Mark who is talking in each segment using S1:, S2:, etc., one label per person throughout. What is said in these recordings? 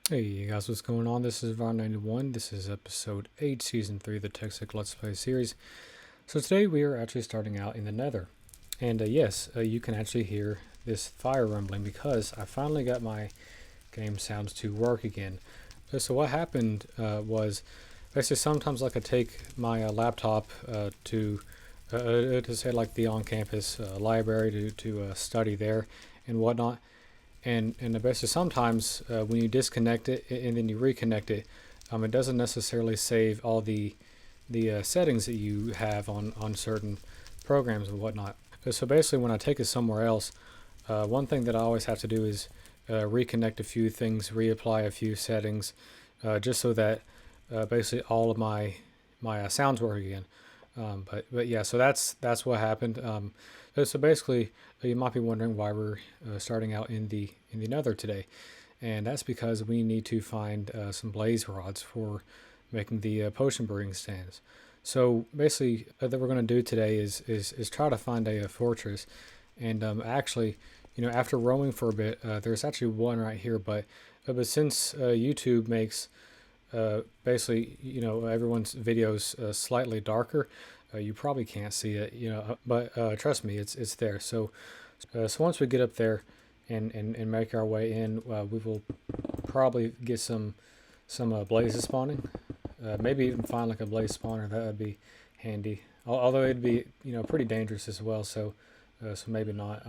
S1: Hey you guys, what's going on? This is Var91. This is episode 8, season 3 of the Texyk Let's Play series. So today we are actually starting out in the nether. And yes, you can actually hear this fire rumbling because I finally got my game sounds to work again. So what happened was basically sometimes like I take my laptop to say like the on-campus library to study there and whatnot. And basically sometimes when you disconnect it and then you reconnect it, it doesn't necessarily save all the settings that you have on certain programs and whatnot. So basically when I take it somewhere else, one thing that I always have to do is reconnect a few things, reapply a few settings, just so that basically all of my sounds work again. But yeah, so that's what happened. So basically, you might be wondering why we're starting out in the Nether today, and that's because we need to find some blaze rods for making the potion brewing stands. So basically, that we're going to do today is try to find a fortress, and actually, after roaming for a bit, there's actually one right here, but since YouTube makes basically, everyone's videos slightly darker. You probably can't see it, but trust me, it's there. So once we get up there and make our way in, we will probably get some blazes spawning. Maybe even find like a blaze spawner. That would be handy. Although it'd be pretty dangerous as well. So maybe not.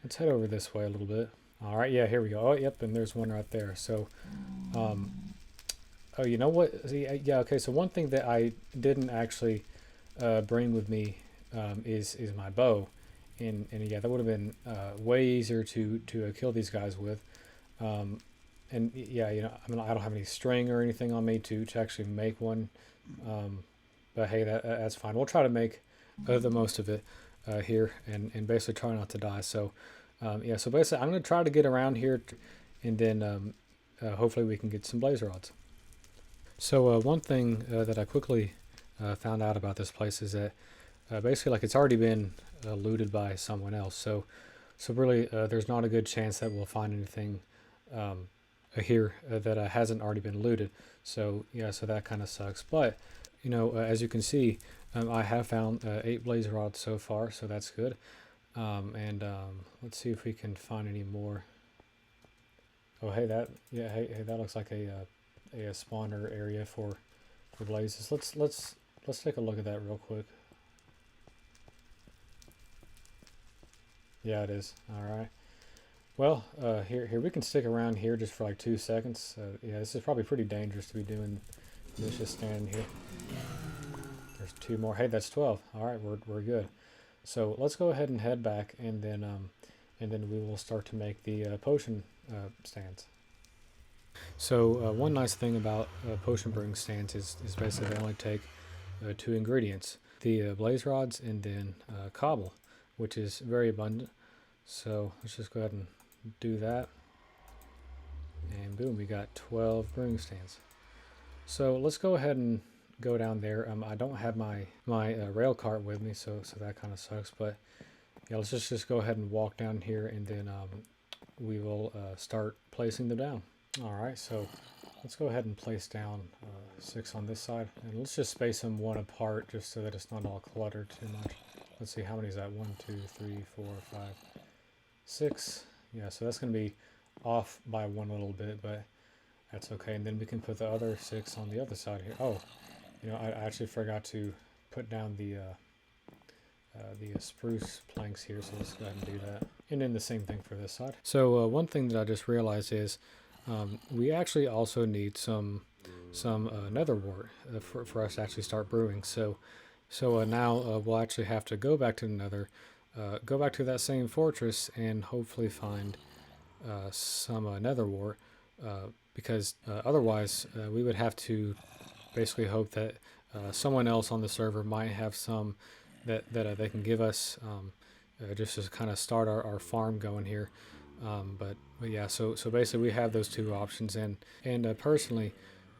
S1: Let's head over this way a little bit. All right, yeah, here we go. Oh, yep, and there's one right there. So. Um, Oh, you know what? See, yeah, okay. So one thing that I didn't actually bring with me is my bow, and yeah, that would have been way easier to kill these guys with. Um, and yeah, I mean, I don't have any string or anything on me to actually make one. But hey, that's fine. We'll try to make the most of it here, and basically try not to die. So yeah, so basically, I'm gonna try to get around here, and then hopefully we can get some blaze rods. So one thing that I quickly found out about this place is that basically like it's already been looted by someone else. So really there's not a good chance that we'll find anything here that hasn't already been looted. So yeah, so that kind of sucks. But as you can see, I have found 8 blaze rods so far, so that's good. And let's see if we can find any more. Oh hey, hey, that looks like a spawner area for blazes. Let's take a look at that real quick. Yeah, it is. All right. Well, here we can stick around here just for like 2 seconds. Yeah, this is probably pretty dangerous to be doing this just standing here. There's 2 more. Hey, that's 12. All right, we're good. So let's go ahead and head back, and then we will start to make the potion stands. So one nice thing about potion brewing stands is basically they only take 2 ingredients, the blaze rods and then cobble, which is very abundant. So let's just go ahead and do that. And boom, we got 12 brewing stands. So let's go ahead and go down there. I don't have my rail cart with me, so that kind of sucks. But yeah, let's just go ahead and walk down here, and then we will start placing them down. All right, so let's go ahead and place down 6 on this side, and let's just space them 1 apart just so that it's not all cluttered too much. Let's see, how many is that? 1, 2, 3, 4, 5, 6. Yeah, so that's going to be off by 1 little bit, but that's okay. And then we can put the other 6 on the other side here. Oh, I actually forgot to put down the spruce planks here, so let's go ahead and do that. And then the same thing for this side. So one thing that I just realized is we actually also need some nether wart for us to actually start brewing. So now we'll actually have to go back to the nether, go back to that same fortress, and hopefully find some nether wart, because otherwise we would have to basically hope that someone else on the server might have some that they can give us, just to kind of start our farm going here. But yeah, so basically we have those 2 options, and personally,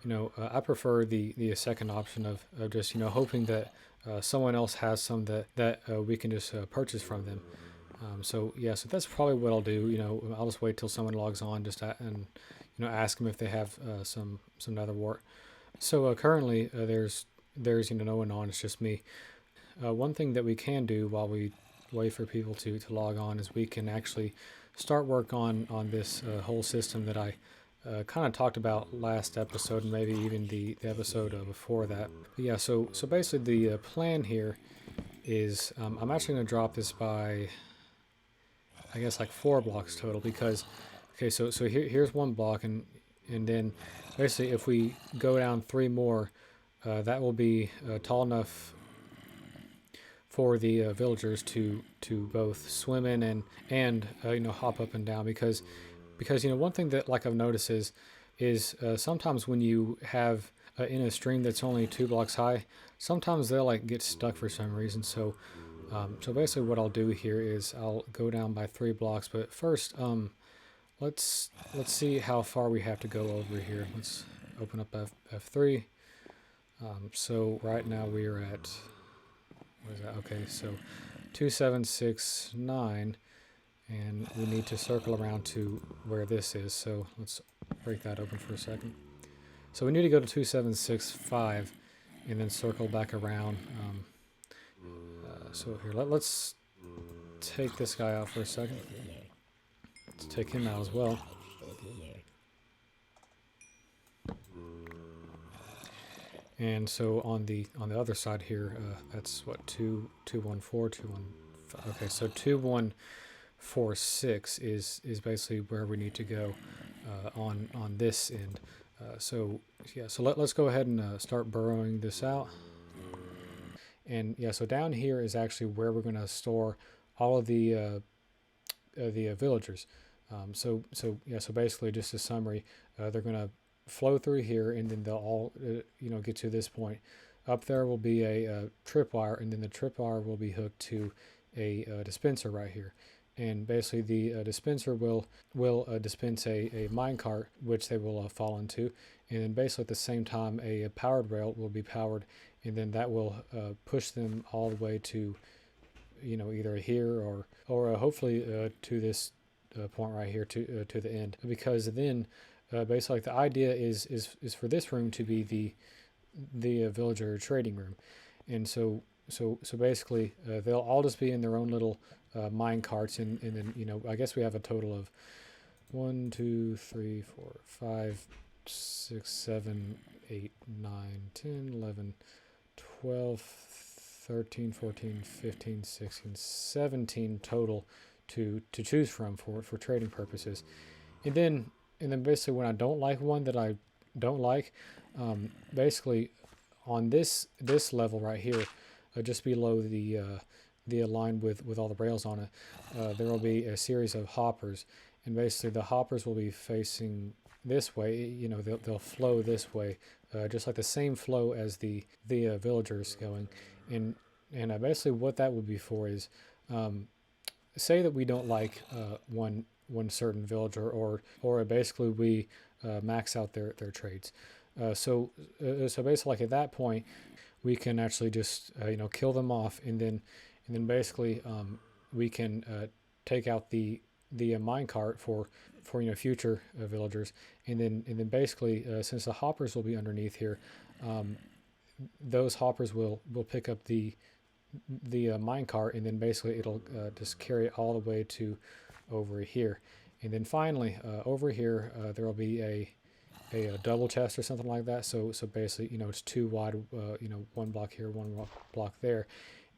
S1: I prefer the second option of just hoping that someone else has some that we can just purchase from them. So yeah, so that's probably what I'll do. I'll just wait till someone logs on, and ask them if they have some nether wart. So currently there's no one on. It's just me. One thing that we can do while we wait for people to log on is we can actually start work on this whole system that I kind of talked about last episode, and maybe even the episode before that. But yeah, so basically the plan here is I'm actually going to drop this by, I guess, like 4 blocks total, because okay, so here's 1 block, and then basically if we go down 3 more, that will be tall enough for the villagers to both swim in and hop up and down, because one thing that like I've noticed is sometimes when you have in a stream that's only 2 blocks high, sometimes they'll like get stuck for some reason. So basically what I'll do here is I'll go down by 3 blocks, but first let's see how far we have to go over here. Let's open up F3. So right now we're at, what is that? Okay, so 2769, and we need to circle around to where this is. So let's break that open for a second. So we need to go to 2765 and then circle back around. So here, let's take this guy out for a second. Let's take him out as well. And so on the other side here, that's what 2214, 215. Okay, so 2146 is basically where we need to go on this end. So yeah, so let's go ahead and start burrowing this out. And yeah, so down here is actually where we're going to store all of the villagers. So basically, just a summary, they're going to flow through here, and then they'll all get to this point. Up there will be a tripwire, and then the tripwire will be hooked to a dispenser right here. And basically the dispenser will dispense a minecart, which they will fall into, and then basically at the same time a powered rail will be powered, and then that will push them all the way to either here or hopefully to this point right here to the end, because then basically the idea is for this room to be the villager trading room. And so basically they'll all just be in their own little mine carts, and then I guess we have a total of 1 2 3 4 5 6 7 8 9 10 11 12 13 14 15 16 17 total to choose from for trading purposes. And then basically when I don't like one that I don't like, basically on this level right here, just below the line with all the rails on it, there will be a series of hoppers, and basically the hoppers will be facing this way. They'll flow this way, just like the same flow as the villagers going. And basically what that would be for is, say that we don't like one certain villager, or basically we max out their trades. So basically, like at that point, we can actually just kill them off, and then basically we can take out the minecart for future villagers, and then basically since the hoppers will be underneath here, those hoppers will pick up the minecart, and then basically it'll just carry it all the way to over here. And then finally over here there will be a double chest or something like that. So basically it's 2 wide, 1 block here, 1 block there,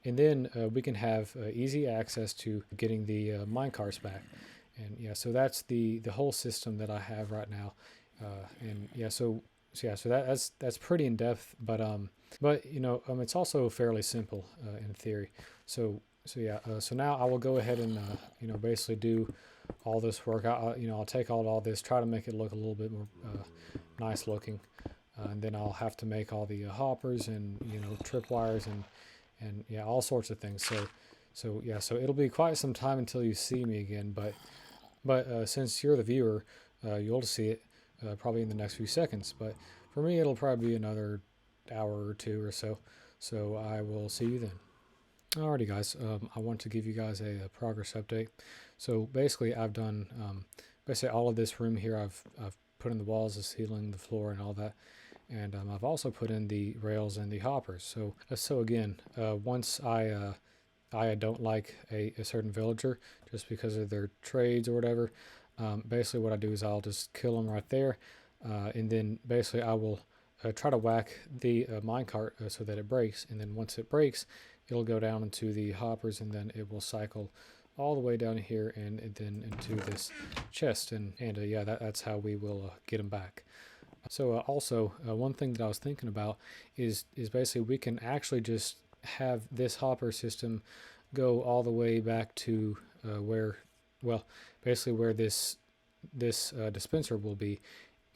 S1: and then we can have easy access to getting the minecarts back. And yeah, so that's the whole system that I have right now. And yeah, so that's pretty in depth, but it's also fairly simple in theory. So now I will go ahead and basically do all this work. I'll take all this, try to make it look a little bit more nice looking, and then I'll have to make all the hoppers and tripwires and yeah, all sorts of things. So it'll be quite some time until you see me again, but since you're the viewer, you'll see it probably in the next few seconds. But for me, it'll probably be another hour or 2 or so. So I will see you then. Alrighty guys, I want to give you guys a progress update. So basically I've done basically all of this room here I've put in the walls, the ceiling, the floor, and all that. And I've also put in the rails and the hoppers. So again, once I don't like a certain villager just because of their trades or whatever, basically what I do is I'll just kill them right there, and then basically I will try to whack the minecart so that it breaks, and then once it breaks, it'll go down into the hoppers, and then it will cycle all the way down here and then into this chest, and yeah, that's how we will get them back. So also one thing that I was thinking about is basically we can actually just have this hopper system go all the way back to where, well, basically where this dispenser will be,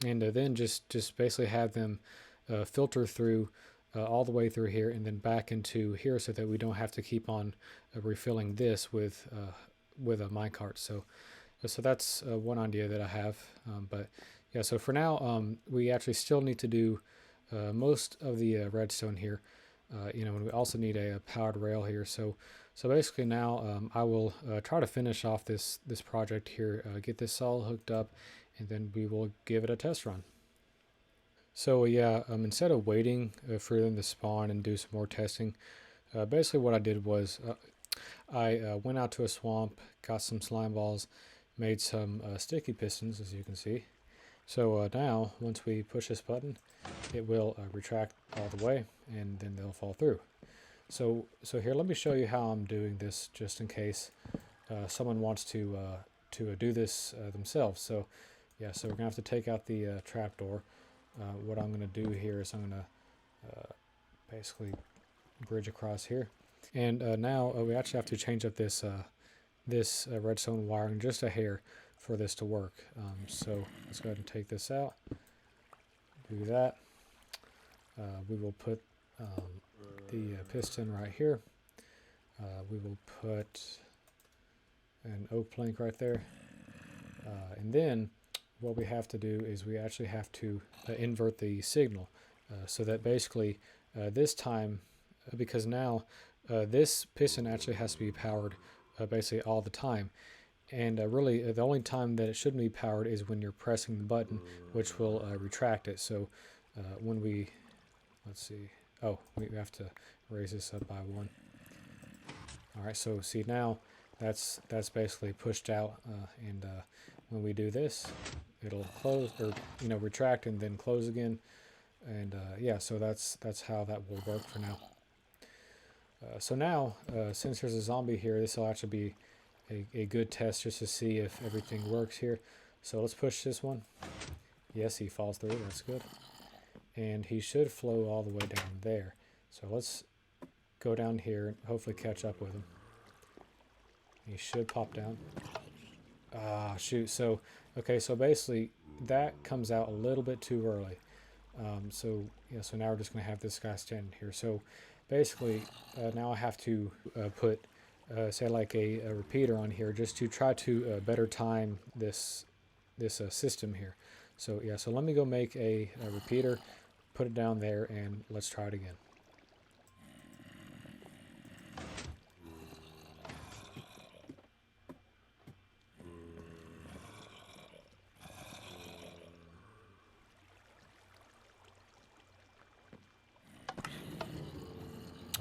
S1: and then just basically have them filter through all the way through here and then back into here, so that we don't have to keep on refilling this with a minecart. So that's one idea that I have. But yeah, so for now, we actually still need to do most of the redstone here. And we also need a powered rail here. So basically now I will try to finish off this project here, get this all hooked up, and then we will give it a test run. So yeah, instead of waiting for them to spawn and do some more testing, basically what I did was I went out to a swamp, got some slime balls, made some sticky pistons, as you can see. So now, once we push this button, it will retract all the way, and then they'll fall through. So here, let me show you how I'm doing this, just in case someone wants to do this themselves. So yeah, so we're gonna have to take out the trapdoor. What I'm gonna do here is I'm gonna basically bridge across here, and now we actually have to change up this redstone wiring just a hair for this to work. So let's go ahead and take this out. Do that. We will put the piston right here. We will put an oak plank right there. And then what we have to do is we actually have to invert the signal, so that basically this time, because now this piston actually has to be powered basically all the time. And really, the only time that it shouldn't be powered is when you're pressing the button, which will retract it. So when we, let's see, oh, we have to raise this up by 1. All right, so see now, that's basically pushed out, and when we do this, it'll close, or retract and then close again. And yeah, so that's how that will work for now. So now, since there's a zombie here, this will actually be a good test just to see if everything works here. So let's push this one. Yes, he falls through. That's good. And he should flow all the way down there. So let's go down here and hopefully catch up with him. He should pop down. Ah, shoot. So, okay, so basically that comes out a little bit too early. So now we're just going to have this guy standing here. So basically now I have to put say like a repeater on here just to try to better time this system here. So yeah, so let me go make a repeater, put it down there, and let's try it again.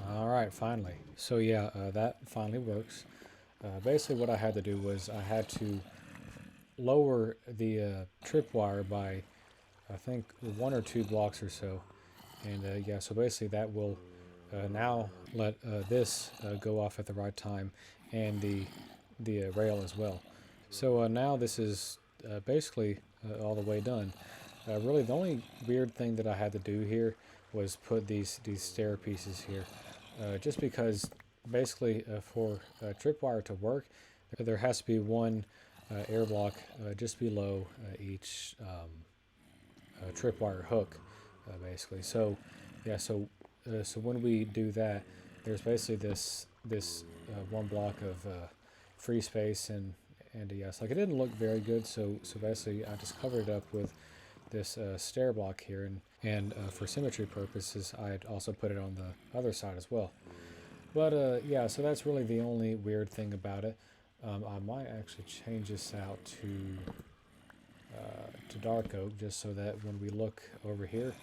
S1: All right, finally. So yeah, that finally works. Basically what I had to do was I had to lower the tripwire by, I think, 1 or 2 blocks or so. And yeah, so basically that will now let this go off at the right time, and the rail as well. So now this is basically all the way done. Really, the only weird thing that I had to do here was put these stair pieces here, just because basically for tripwire to work, there has to be one air block just below each tripwire hook, basically. So yeah, so when we do that, there's basically this one block of free space, and yes, like it didn't look very good. So basically, I just covered it up with this stair block here, and for symmetry purposes, I'd also put it on the other side as well. But yeah, so that's really the only weird thing about it. I might actually change this out to to dark oak, just so that when we look over here,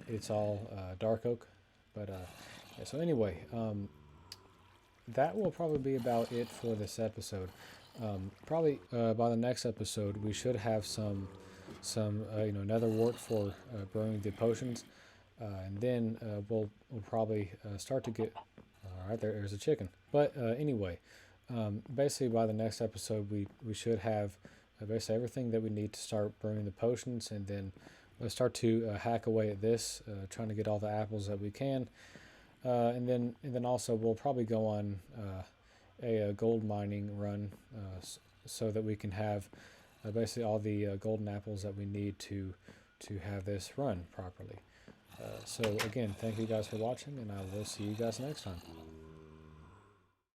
S1: it's all dark oak. But yeah, so anyway, that will probably be about it for this episode. Probably by the next episode, we should have some nether wart for brewing the potions, and then we'll probably start to get. All right, there's a chicken. But anyway, basically by the next episode, we should have basically everything that we need to start brewing the potions, and then we'll start to hack away at this, trying to get all the apples that we can. And then also we'll probably go on a gold mining run, so that we can have basically all the golden apples that we need to have this run properly. So again, thank you guys for watching, and I will see you guys next time.